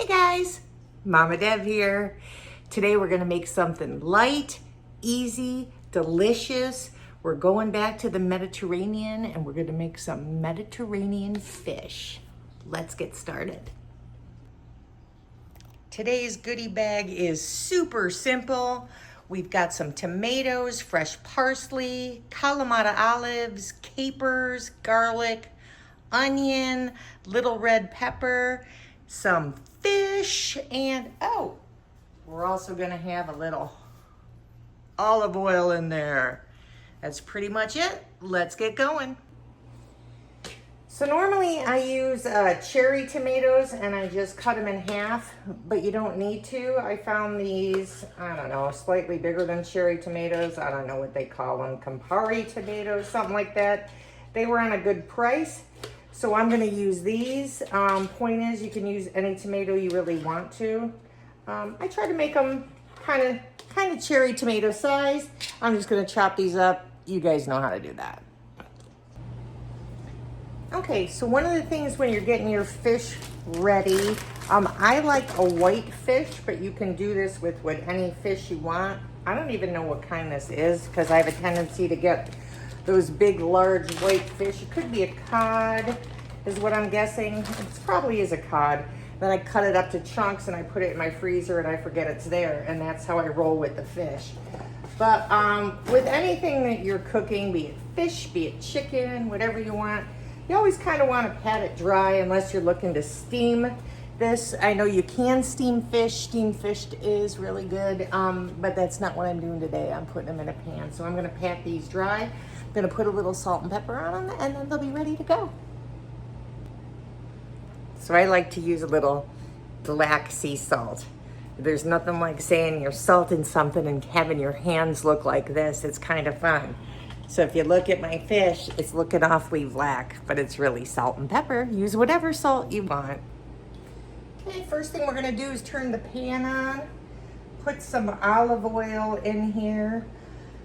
Hey guys, Mama Deb here. Today we're gonna make something light, easy, delicious. We're going back to the Mediterranean and we're gonna make some Mediterranean fish. Let's get started. Today's goodie bag is super simple. We've got some tomatoes, fresh parsley, Kalamata olives, capers, garlic, onion, little red pepper, some fish, and oh, we're also gonna have a little olive oil in there. That's pretty much it. Let's get going. So normally I use cherry tomatoes and I just cut them in half, but you don't need to. I found these, I don't know, slightly bigger than cherry tomatoes. I don't know what they call them, Campari tomatoes, something like that. They were on a good price. So I'm gonna use these. Point is, you can use any tomato you really want to. I try to make them kind of cherry tomato size. I'm just gonna chop these up. You guys know how to do that. Okay, so one of the things when you're getting your fish ready, I like a white fish, but you can do this with any fish you want. I don't even know what kind this is because I have a tendency to get those big, large white fish. It could be a cod, is what I'm guessing. It probably is a cod. Then I cut it up to chunks and I put it in my freezer and I forget it's there, and that's how I roll with the fish. But with anything that you're cooking, be it fish, be it chicken, whatever you want, you always kind of want to pat it dry unless you're looking to steam this. I know you can steam fish. Steamed fish is really good, but that's not what I'm doing today. I'm putting them in a pan. So I'm going to pat these dry. I'm going to put a little salt and pepper on them, and then they'll be ready to go. So I like to use a little black sea salt. There's nothing like saying you're salting something and having your hands look like this. It's kind of fun. So if you look at my fish, it's looking awfully black, but it's really salt and pepper. Use whatever salt you want. Okay, first thing we're gonna do is turn the pan on. Put some olive oil in here.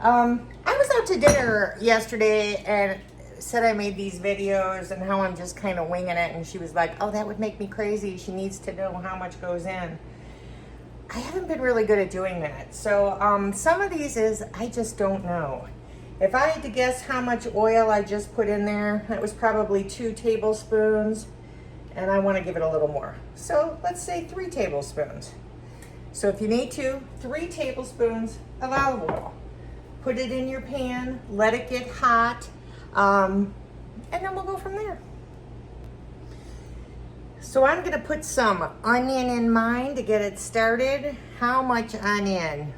I was out to dinner yesterday and said I made these videos and how I'm just kind of winging it, and she was like, oh, that would make me crazy. She needs to know how much goes in. I haven't been really good at doing that. So some of these is, I just don't know. If I had to guess how much oil I just put in there, that was probably 2 tablespoons, and I want to give it a little more. So let's say 3 tablespoons. So if you need to, 3 tablespoons of olive oil. Put it in your pan, let it get hot, and then we'll go from there. So I'm gonna put some onion in mine to get it started. How much onion?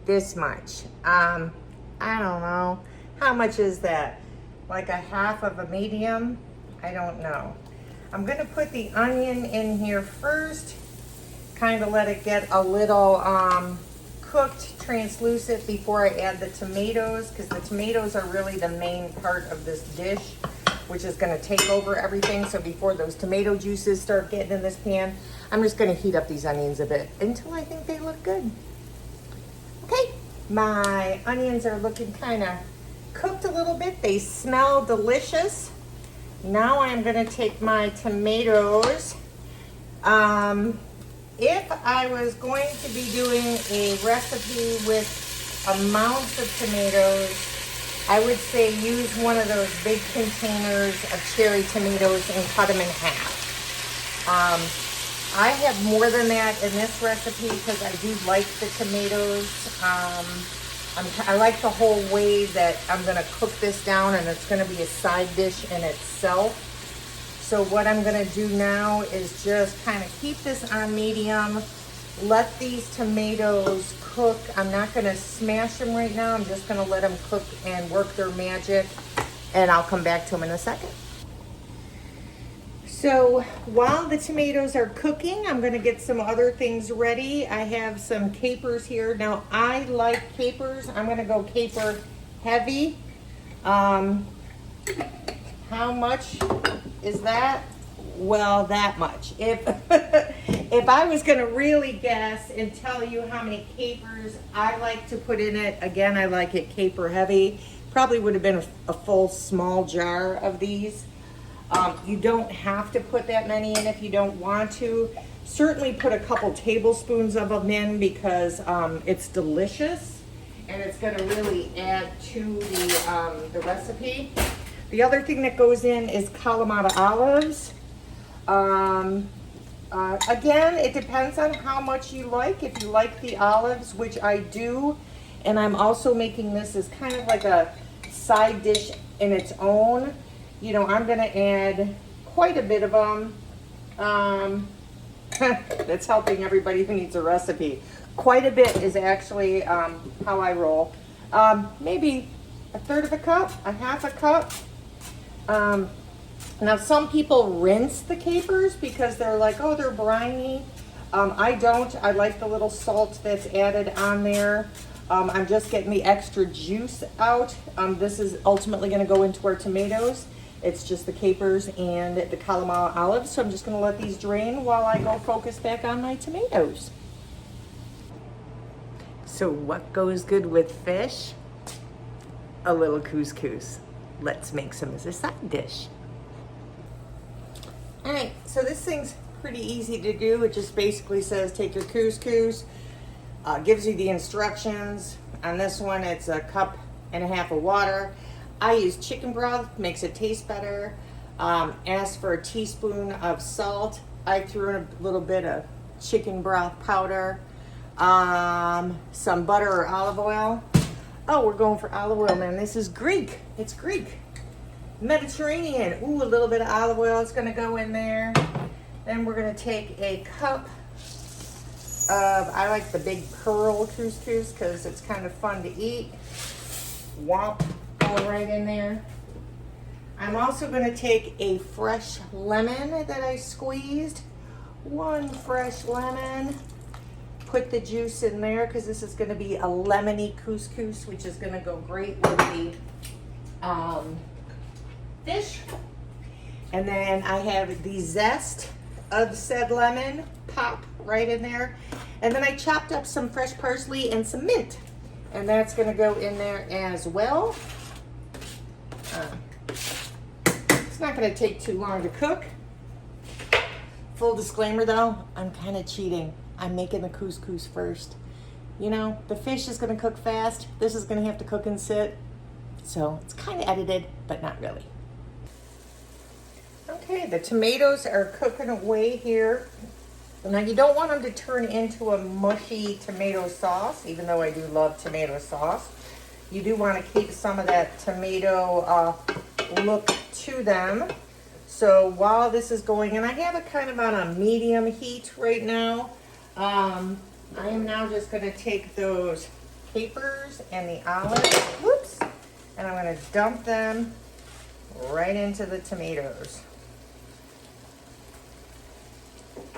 This much. I don't know. How much is that? Like a half of a medium? I don't know. I'm gonna put the onion in here first, kind of let it get a little cooked, translucent before I add the tomatoes, because the tomatoes are really the main part of this dish, which is gonna take over everything. So before those tomato juices start getting in this pan, I'm just gonna heat up these onions a bit until I think they look good. Okay. My onions are looking kind of cooked a little bit. They smell delicious. Now I'm going to take my tomatoes. If I was going to be doing a recipe with amounts of tomatoes, I would say use one of those big containers of cherry tomatoes and cut them in half. I have more than that in this recipe because I do like the tomatoes. I like the whole way that I'm going to cook this down, and it's going to be a side dish in itself. So what I'm going to do now is just kind of keep this on medium. Let these tomatoes cook. I'm not going to smash them right now. I'm just going to let them cook and work their magic, and I'll come back to them in a second. So while the tomatoes are cooking, I'm going to get some other things ready. I have some capers here. Now, I like capers. I'm going to go caper heavy. How much is that? Well, that much. If I was going to really guess and tell you how many capers I like to put in it, again, I like it caper heavy. Probably would have been a full small jar of these. You don't have to put that many in if you don't want to. Certainly put a couple tablespoons of them in because it's delicious and it's going to really add to the recipe. The other thing that goes in is Kalamata olives. Again, it depends on how much you like. If you like the olives, which I do, and I'm also making this as kind of like a side dish in its own, you know, I'm going to add quite a bit of them. That's helping everybody who needs a recipe. Quite a bit is actually how I roll. Maybe a third of a cup, a half a cup. Now some people rinse the capers because they're like, oh, they're briny. I don't. I like the little salt that's added on there. I'm just getting the extra juice out. This is ultimately going to go into our tomatoes. It's just the capers and the Kalamata olives. So I'm just going to let these drain while I go focus back on my tomatoes. So what goes good with fish? A little couscous. Let's make some as a side dish. All right, so this thing's pretty easy to do. It just basically says take your couscous, gives you the instructions. On this one, it's a cup and a half of water. I use chicken broth, makes it taste better. Ask for a teaspoon of salt. I threw in a little bit of chicken broth powder, some butter or olive oil. Oh, we're going for olive oil, man. This is Greek. It's Greek. Mediterranean. Ooh, a little bit of olive oil is going to go in there. Then we're going to take a cup of, I like the big pearl couscous because it's kind of fun to eat. Womp, going right in there. I'm also going to take a fresh lemon that I squeezed. One fresh lemon. Put the juice in there because this is going to be a lemony couscous, which is going to go great with the fish. And then I have the zest of said lemon, pop right in there. And then I chopped up some fresh parsley and some mint. And that's going to go in there as well. It's not going to take too long to cook. Full disclaimer though, I'm kind of cheating. I'm making the couscous first. You know, the fish is going to cook fast. This is going to have to cook and sit. So it's kind of edited, but not really. Okay, the tomatoes are cooking away here. Now you don't want them to turn into a mushy tomato sauce, even though I do love tomato sauce. You do want to keep some of that tomato look to them. So while this is going, and I have it kind of on a medium heat right now, I am now just going to take those capers and the olives, whoops, and I'm going to dump them right into the tomatoes.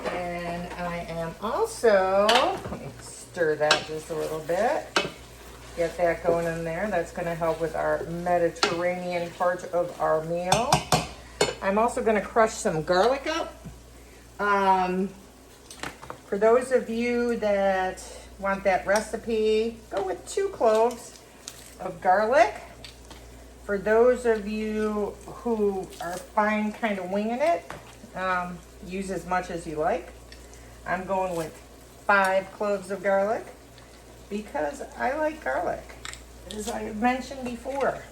And I am also, let me stir that just a little bit, get that going in there. That's going to help with our Mediterranean part of our meal. I'm also going to crush some garlic up. For those of you that want that recipe, go with 2 cloves of garlic. For those of you who are fine kind of winging it, use as much as you like. I'm going with 5 cloves of garlic because I like garlic, as I mentioned before.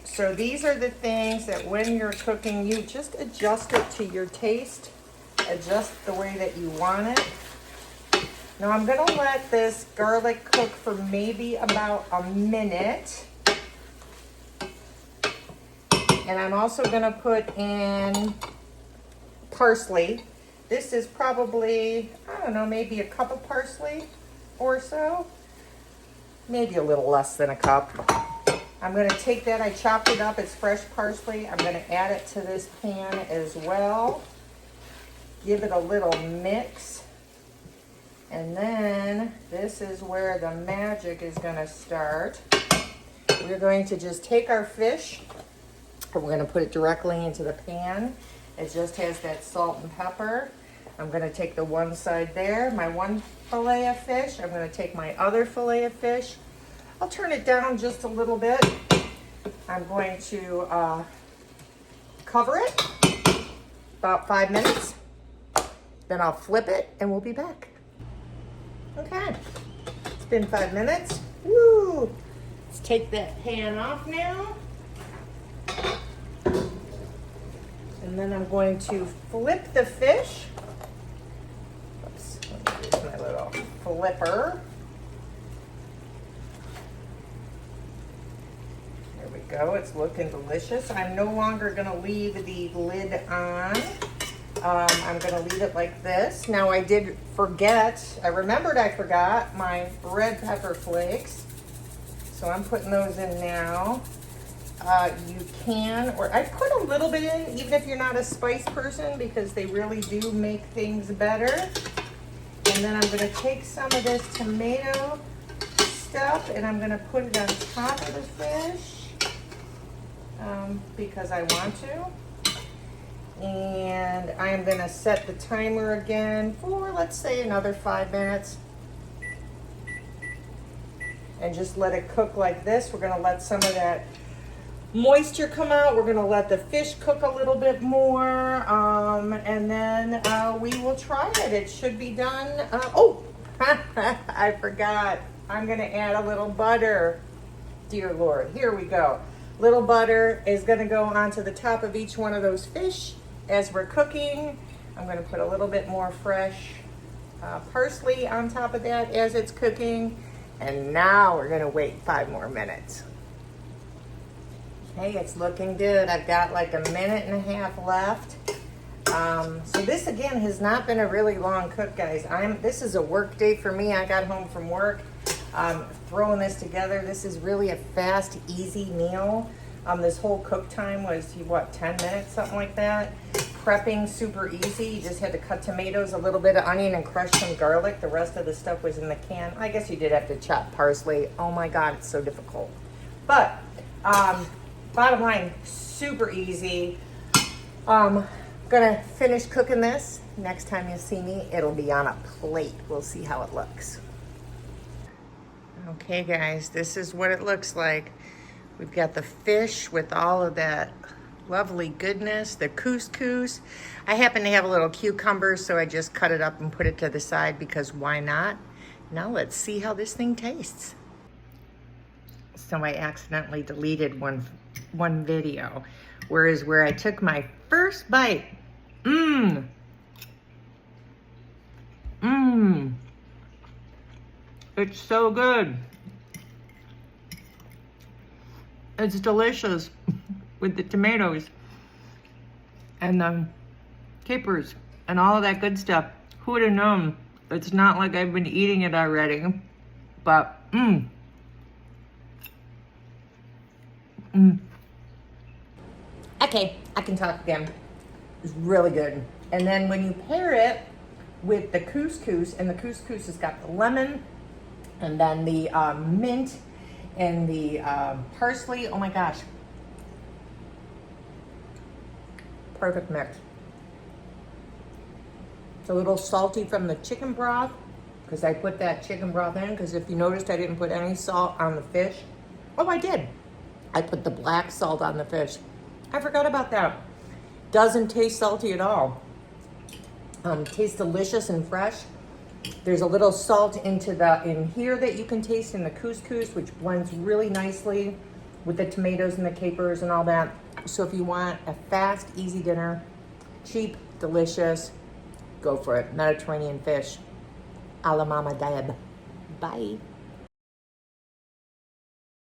So these are the things that when you're cooking, you just adjust it to your taste, adjust the way that you want it. Now I'm gonna let this garlic cook for maybe about a minute. And I'm also gonna put in parsley. This is probably, I don't know, maybe a cup of parsley or so. Maybe a little less than a cup. I'm gonna take that, I chopped it up, it's fresh parsley. I'm gonna add it to this pan as well. Give it a little mix. And then this is where the magic is gonna start. We're going to just take our fish, and we're gonna put it directly into the pan. It just has that salt and pepper. I'm gonna take the one side there, my one fillet of fish. I'm gonna take my other fillet of fish. I'll turn it down just a little bit. I'm going to cover it about 5 minutes. Then I'll flip it and we'll be back. Okay, it's been 5 minutes. Woo! Let's take that pan off now. And then I'm going to flip the fish. Oops, let me use my little flipper. There we go, it's looking delicious. I'm no longer gonna leave the lid on. I'm gonna leave it like this. Now I did forget, I remembered I forgot my red pepper flakes. So I'm putting those in now. You can, or I put a little bit in, even if you're not a spice person, because they really do make things better. And then I'm gonna take some of this tomato stuff and I'm gonna put it on top of the fish because I want to. And I'm gonna set the timer again for, let's say, another 5 minutes. And just let it cook like this. We're gonna let some of that moisture come out. We're gonna let the fish cook a little bit more, and then we will try it. It should be done. Oh, I forgot. I'm gonna add a little butter. Dear Lord, here we go. Little butter is gonna go onto the top of each one of those fish as we're cooking. I'm gonna put a little bit more fresh parsley on top of that as it's cooking. And now we're gonna wait 5 more minutes. Hey, it's looking good. I've got like a minute and a half left. So this again has not been a really long cook, guys. This is a work day for me. I got home from work, throwing this together. This is really a fast, easy meal. This whole cook time was, what, 10 minutes, something like that. Prepping, super easy. You just had to cut tomatoes, a little bit of onion, and crush some garlic. The rest of the stuff was in the can. I guess you did have to chop parsley. Oh my God, it's so difficult. But, bottom line, super easy. Gonna finish cooking this. Next time you see me, it'll be on a plate. We'll see how it looks. Okay guys, this is what it looks like. We've got the fish with all of that lovely goodness, the couscous. I happen to have a little cucumber, so I just cut it up and put it to the side because why not? Now let's see how this thing tastes. So I accidentally deleted one video, where I took my first bite. It's so good. It's delicious with the tomatoes and the capers and all of that good stuff. Who would have known? It's not like I've been eating it already, but Okay, I can talk again. It's really good. And then when you pair it with the couscous, and the couscous has got the lemon, and then the mint, and the parsley, oh my gosh. Perfect mix. It's a little salty from the chicken broth, because I put that chicken broth in, because if you noticed, I didn't put any salt on the fish. Oh, I did. I put the black salt on the fish. I forgot about that. Doesn't taste salty at all. Tastes delicious and fresh. There's a little salt in here that you can taste in the couscous, which blends really nicely with the tomatoes and the capers and all that. So if you want a fast, easy dinner, cheap, delicious, go for it. Mediterranean fish, a la Mama Deb. Bye.